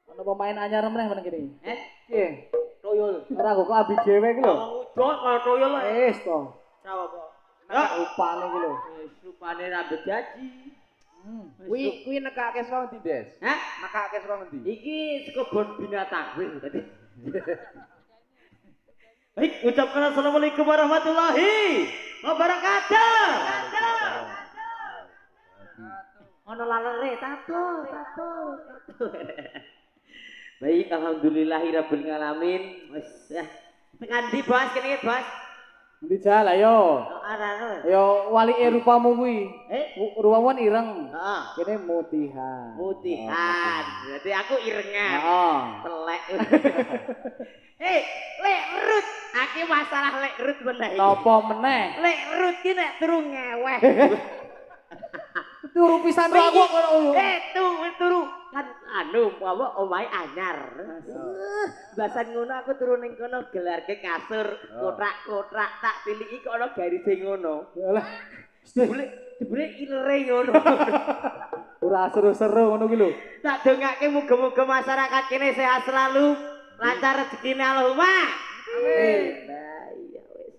Ono pemain anyar meneh meneng kene. Piye? Toyol. Ora kok abi dhewe iki lho. Udah kalau toyol Wis to. Sawo kok. Ya rupane iki lho. Wis rupane rambut jaji. Kuwi nekake saka ndi, Des? Hah? Nekake saka ndi? Iki saka kebon binatang wis tadi. Baik, ucapkan assalamualaikum warahmatullahi wabarakatuh. Ono lalere tato. Baik, alhamdulillahirabbil alamin. Wis tekan ndi, Bos? Kene, Bos. Endi jal ayo. Arane. Yo walike rupamu kuwi. Rupamu ireng. Heeh. Kene mutihan. Mutihan. Berarti aku irengan. Heeh. Telek. Lek rut. Aki masalah lek rut meneh. Napa meneh? Lek rut ki nek turu ngeweh. Turu pisan aku kono. Turu kan anu apa omahe anyar. Basan ngono aku turu ning kono gelarke kasur, kotak-kotak tak tiliki kok ana garise ngono. Alah. Jebule ilere ngono. Ora seru-seru ngono ki lho. Tak dongake muga-muga masyarakat kene sehat selalu, lancar rezekine Allahumma. Amin. Nah, iya wis.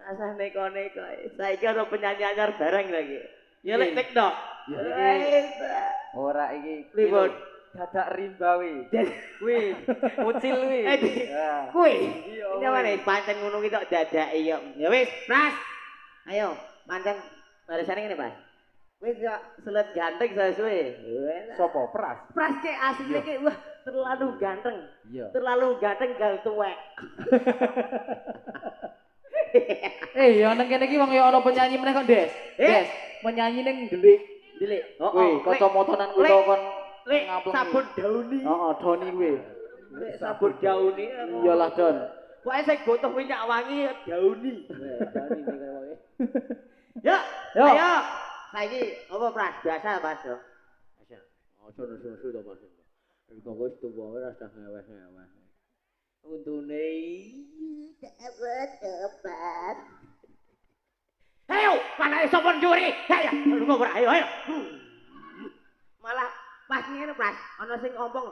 Rasah neko-neko. Saiki ana penyanyi anyar bareng lagi. Ya lek TikTok. Ora iki Libon. dadak rimbawi. Kuwi ucil kuwi. Kuwi. Ini mana pancen ngono ki tok dadake yo. Ya wis, Pras. Ayo, pancen barisane ngene, Pas. Wis ya selet ganteng sesuwe. Sopo Pras? Pras ki asline ki wah terlalu ganteng. Iya. Terlalu ganteng gal tuwek. Ya nang kene iki wong ya ana penyanyi meneh kok, Des. Des, penyanyi ning Delik. Delik. Kuwi kacamatanan kuwi to kon Lek sabun dauni. Heeh, Doni kuwi. Lek sabun dauni. Iyalah, Don. Pokoke sing gotoh minyak wangi dauni. Dauni kaya wae. Yo, ayo. Saiki apa Pras? Biasa, Mas yo. Biasa. Ojo nesu-nesu to, Mas. Iki kok wis tuwa ora usah ngeweh-ngeweh. Untune dapat. Ayo, mana sapa njuri? Ayo, lunga ora ayo. Malah pas ngene, Pras, ana sing ompong.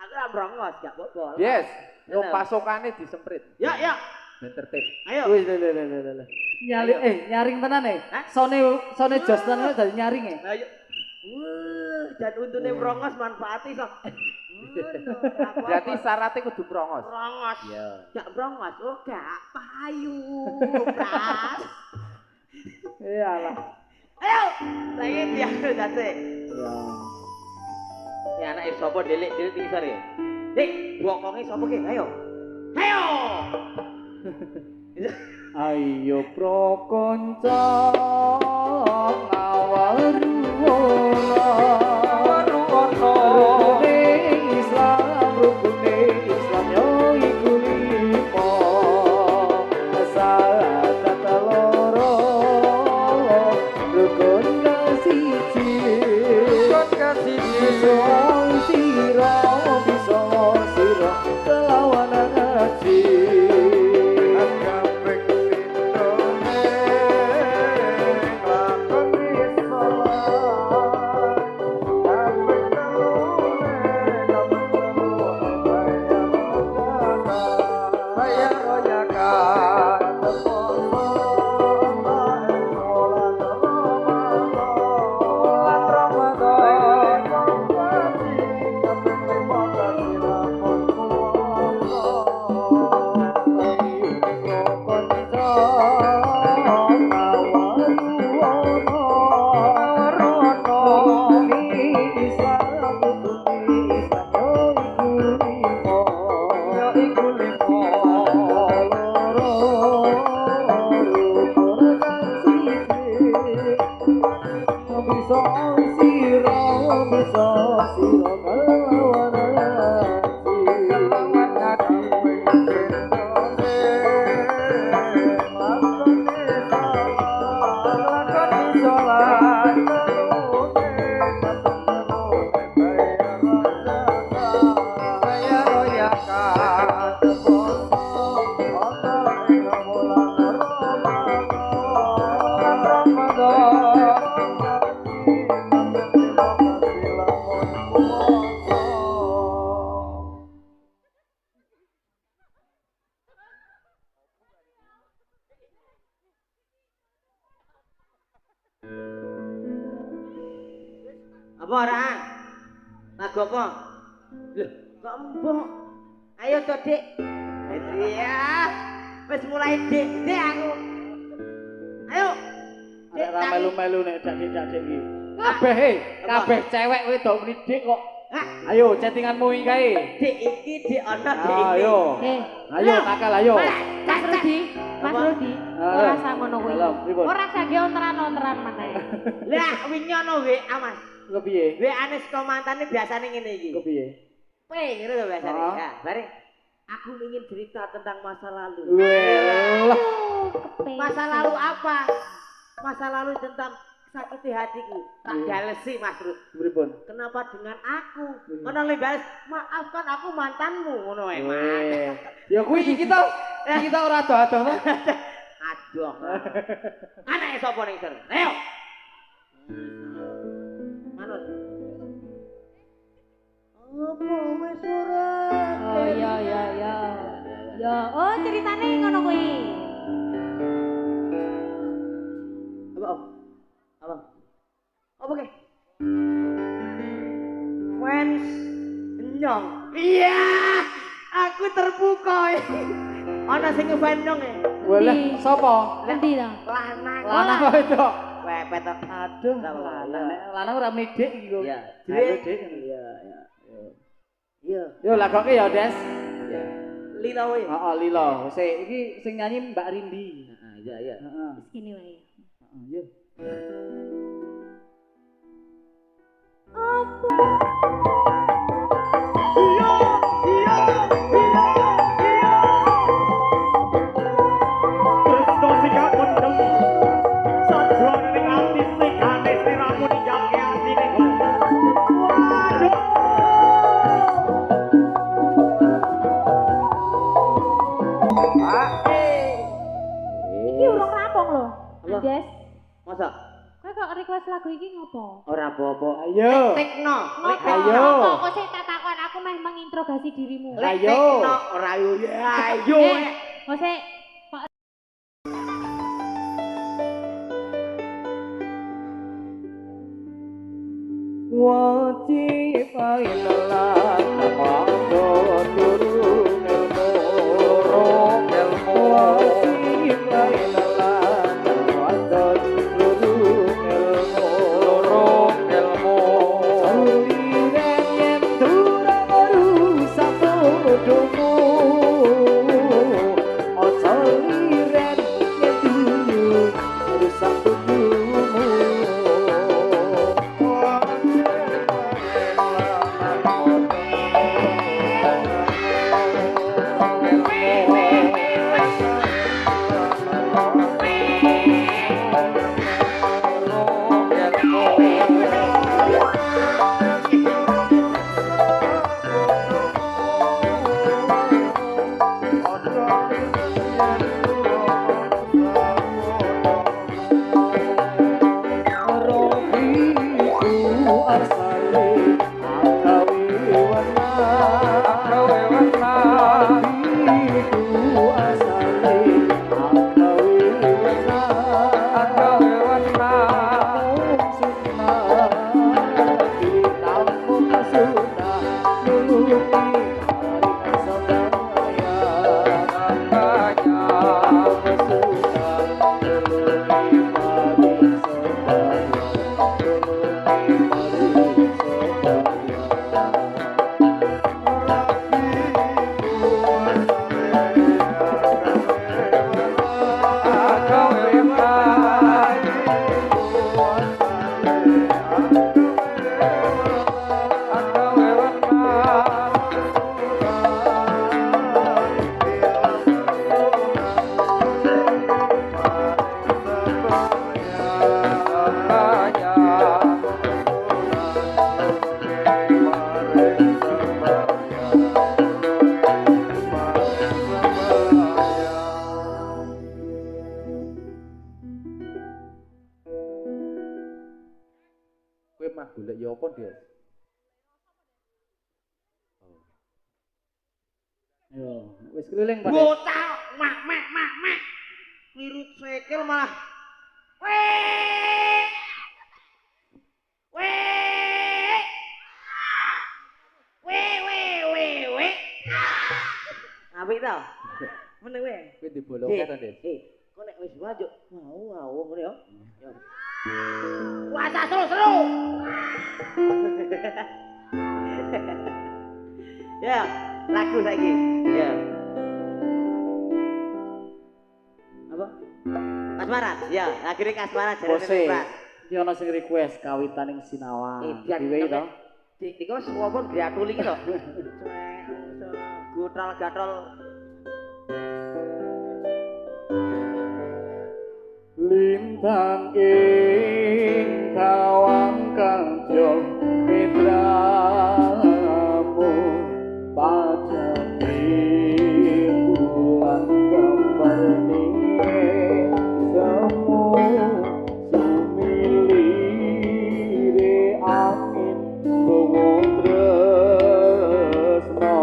Aku ora brongos, gak apa-apa. Yes, yo pasokane disemprit. Ya. Ben tertib. Ayo. Wis le. Nyaring tenan e. Sone jos tenan dadi nyaring e. Ayo. Dan untune prongos manfaati sok. Berarti syaratnya kudu prongos. Prongos. Iya. Gak prongos, oh gak payu, Pras. Iyalah. Ayo, saya biasa jase. Ya. Ini anak sapa delik ngisor ya. Dik, bokonge sapa ki? Ayo. Ayo. Ayo pro kanca awal ruwono. Rukune Islam yo iku limo. Sahadat loro rukun kasiji. Sira bisa sira kelawan ngaji. Apa orang? Lagu apa? Loh, kok mbok? Ayo to, Dik. Iya. Wis mulai Dik, Dik aku. Ayo. Nek ra melu-melu nek dak-dak iki. Kabeh cewek wedok muni dik kok. Ayo chattinganmu iki kae. Dik iki Dik ana Dik iki. Ayo. Ayo nakal ayo. Mas Rudi, Mas Rudi, ora sakmono kuwi. Pripun? Ora sage ontran-ontran maneh. Lah wingi ana WA Mas. Kepiye? WA-ne saka mantane biasane ngene iki. Kepiye? Weh, ngono lho biasane. Oh. Ya, bare aku ingin cerita tentang masa lalu. Welah. Masa lalu apa? Masa lalu tentang sakiti hatiku. Tak galesi Mas Rud. Pripun? Kenapa dengan aku? Ono le bales, maafkan aku mantanmu ngono wae, Mas. Ya kuwi kita ora ado-ado to. Aduh. Anake sapa ning isor? Ayo. Manut. Apa wis ora? Oh iya. Ya, oh ceritane ngono kuwi. Apa ke? Fans nyong. Iya, aku terpukau. Ana sing ngefans nyong e. Walah, sapa? Endi ta? Lanang. Lanang kok itu. Wepet tok. Aduh, lanang ora muni dik iki kok. Iya. Ayo dik. Iya. Yo lagoke ya, Des. Iya. Lila wae. Heeh, Lila. Sik iki sing nyanyi Mbak Rindi. Iya, iya. Heeh. Wis kene wae. Heeh, yo. Iki urung rampung lho. Andes, Masa? kowe kok request lagu iki ngopo? Ora apa-apa. Ayo. Tekno. Ngopo? Ayo. Ngopo kok sik tak takon aku meh menginterogasi dirimu. Ayo. Tekno ora yo. Ya, ayo. Kok sik wajib ainelan monggo durung ilmu wajib ainelan monggo durung ilmu suliren yen durung rusak bodohmu ojo liren yen durung rusak bodohmu Kowe mah golek ya apa, Des? Yo, wis keliling Pak. Bocah mak. Wirut sekel malah. Weh. Apik to? Meneng wae. Kowe dibolongke to, Des? Kok nek wis maju mau ngene yo. Puasa seru. Ya, lagu saiki. Ya. Apa? Kasmaran. Ya, lagu iki kasmaran Bose. jarene Pras. Iki ana sing request kawitaning Sinawa. Biar Dhewe to. Iku semua pun gratuli iki to. Gutrol-gatrol. Lintang ing kawang kanjo mitramu pajake bulan gambarne semu sumilire angin bawa tresno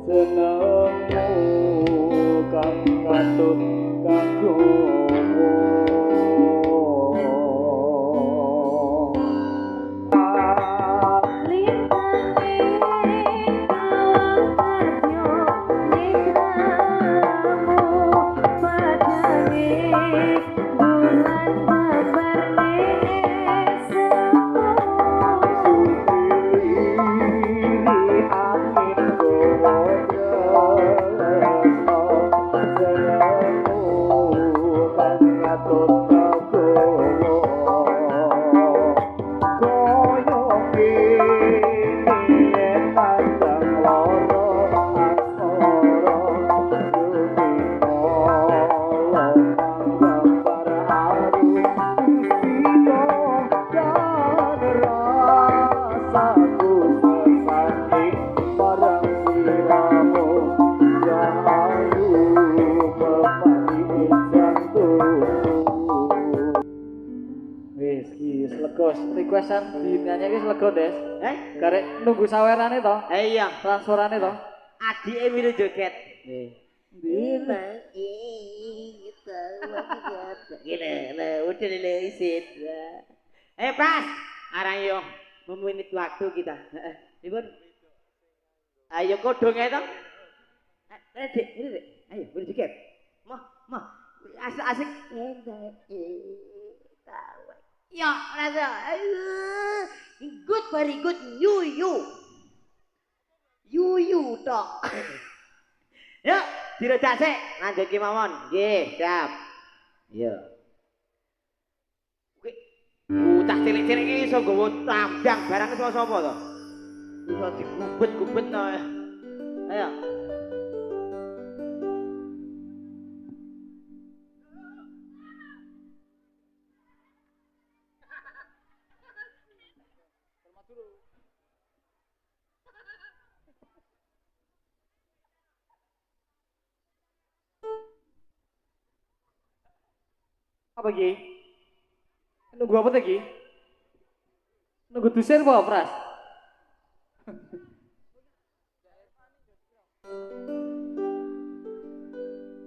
senengmu kang katut kanggo requestan dinyanyi wis lega, Des. Garek nunggu sawerane to? Iya, Transferane to? adike milu joget. Dina Kita gini, udah isin. Pras, arang yo memenit waktu kita. Ribun. Ayo kodong ae toh. Dek, ini dek. Ayo, boleh dikit. Mah. Asik-asik. Ya, rasa. Good, very good. You tok. Yuk, direjak sik. Lanjut ki mawon. Nggih, siap. Iya. Kuwi bocah cilik-cilik iki iso nggawa tambang barang sapa to? Iso digubet-gubet to. Ayo. Apa Ki? Nunggu apa tadi? Nunggu dusir apa, Pras?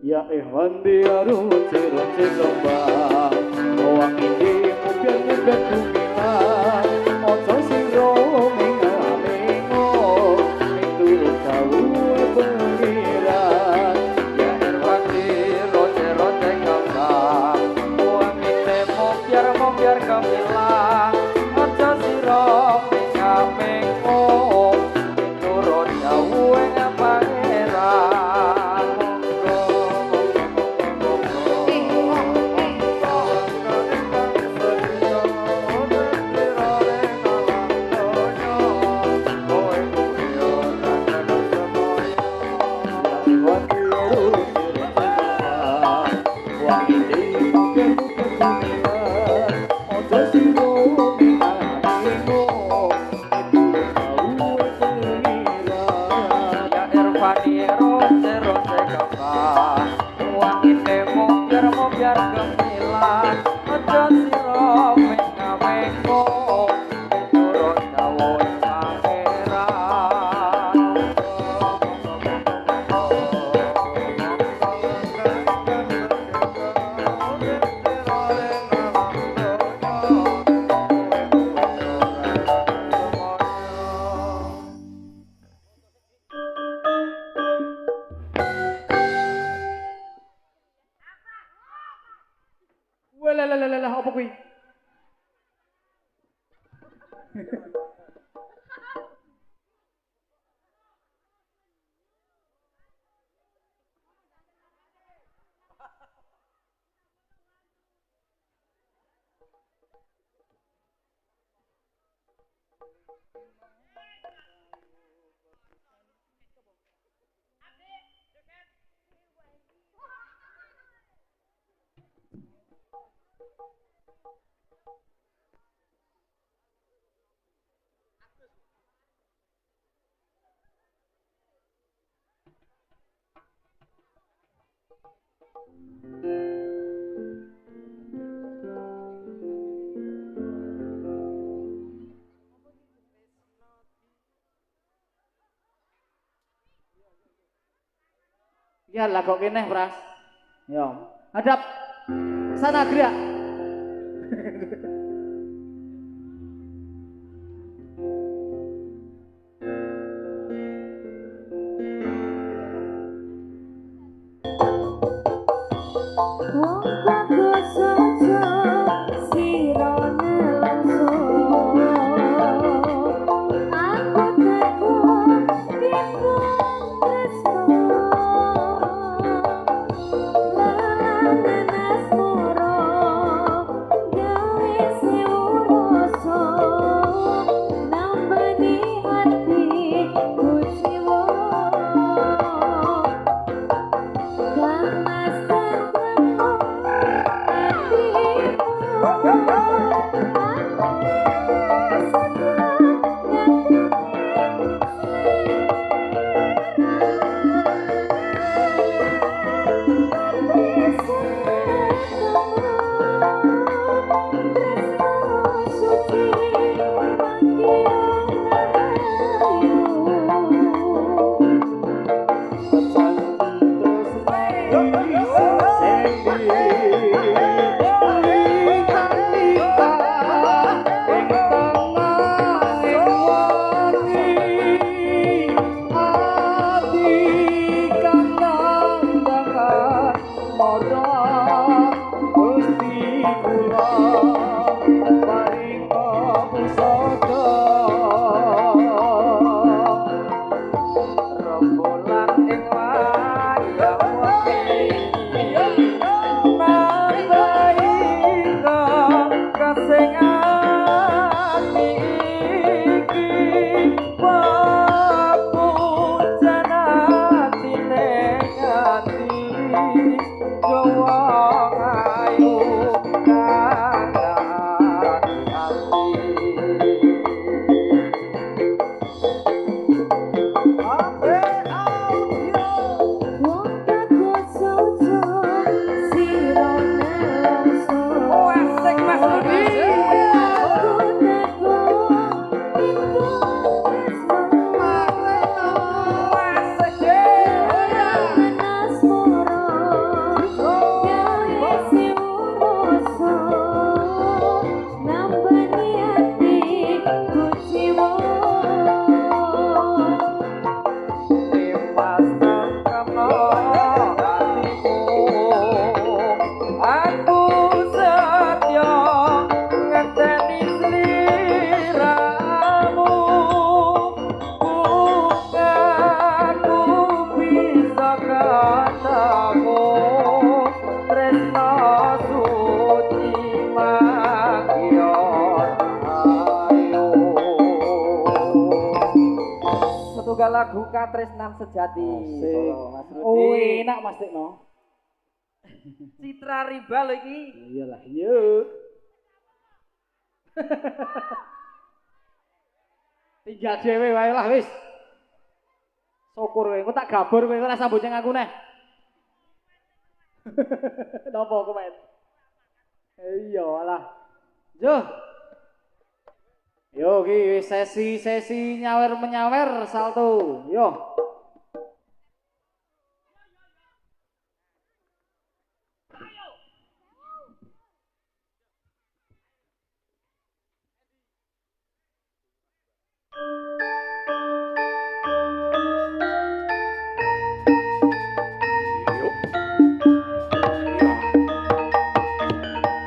Ya ikhwan dia runcir lomba Oang ini mungkin dumilan Ojo siro mengalengo Itu tahu pengiran Ya ikhwan di roce kambang Oang ini biar gemilang Ojo siro mengalengo Itu rodawu yang pangeran biar gemilang aja sira mengo turun dawuh Lah apa kuwi? Ya lah kok kene, Pras. Yo, hadap sana gerak. Yes. sebuah lagu katresnan sejati. Asik. Mas Oh, Rudi. enak Mas Tikno. Citra Riba lho iki. Iyalah, yuk. Tinggal dhewe wae lah wis. Syukur kowe, engko tak gabur kowe ora sambut nyang aku neh. Napa komen? Iya lah. Yo. Yo ki sesi nyawer-menyawer salto. Yo.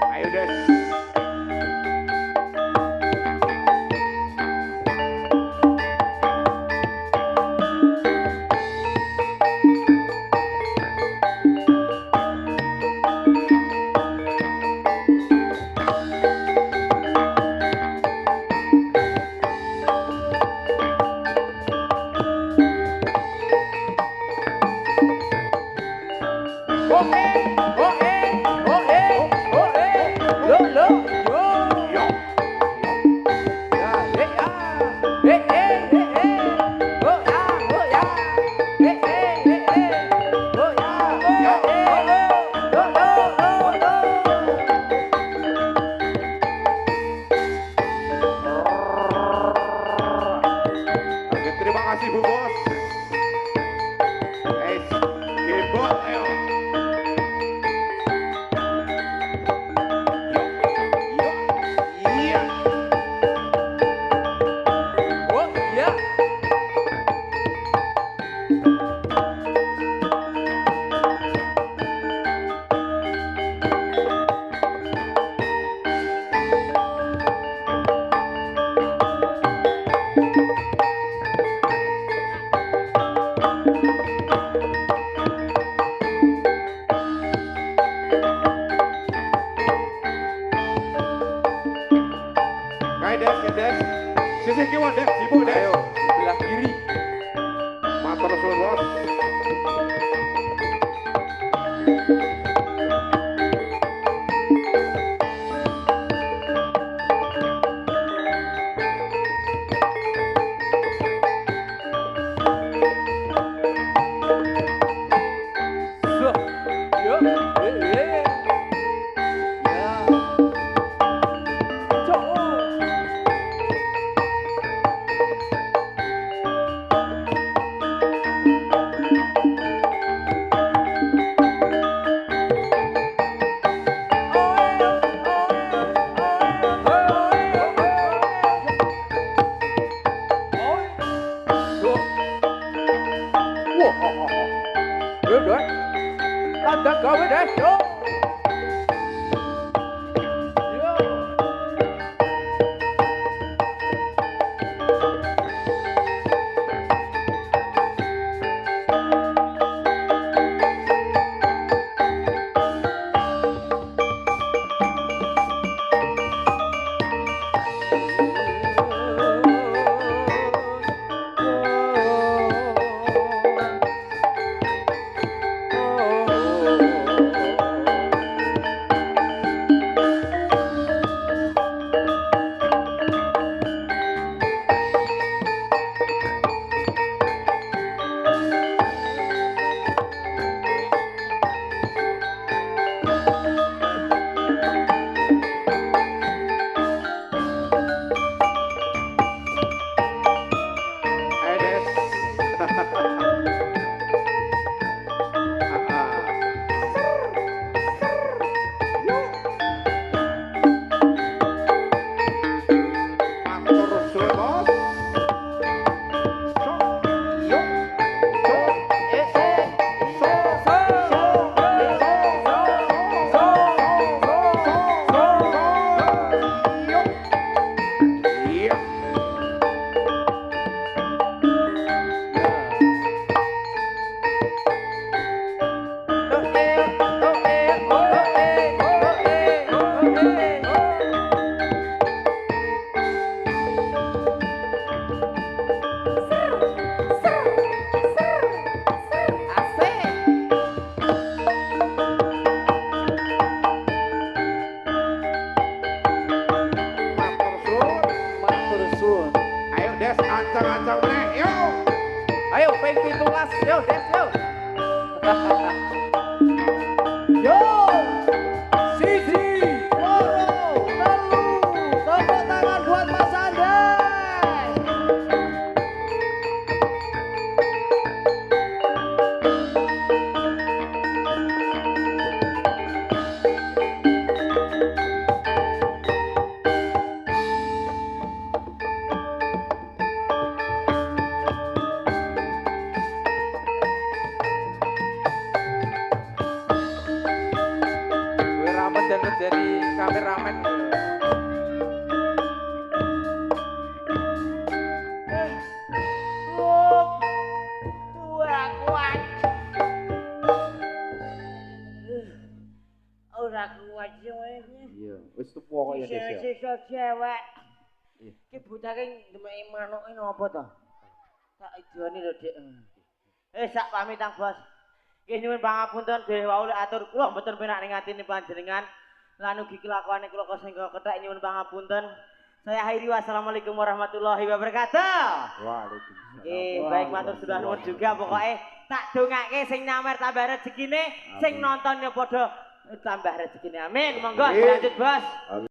Ayo Des. Oke, terima kasih Bu Bos. Gebot, ayo. Iya. Oh iya. Kayak Des. Sisi kiwan Des, sibuk Des. Ayo, sebelah kiri. Matur suwun Bos. So, yo, ya. Cok. Ancang-ancang meneh. Yo. Ayo ping 17 yo Des yo. Yo. Siji, loro, telu. Tepuk tangan buat Mas Andes. Kowe ramet dan jadi kameramen. Ora kuat. Ora kuat ceweknya. Iya, wis tuwa kok ya Des ya. Sisa cewek. Ki butake ndemeki manuke napa to? Tak idoni lho, Dik. Sak pamit Kang Bos. Nggih nyuwun pangapunten dhewe wau atur kula mboten penak ning atine panjenengan. Lan ugi kelakuane kula sing kethek nyuwun pangapunten. Saya akhiri wassalamualaikum warahmatullahi wabarakatuh. Waalaikumsalam. Baik matur sudah nuwun juga pokoke tak dongake sing nyamer tambah rezekine, sing nonton ya padha tambah rezekine. Amin. Monggo lanjut, Bos.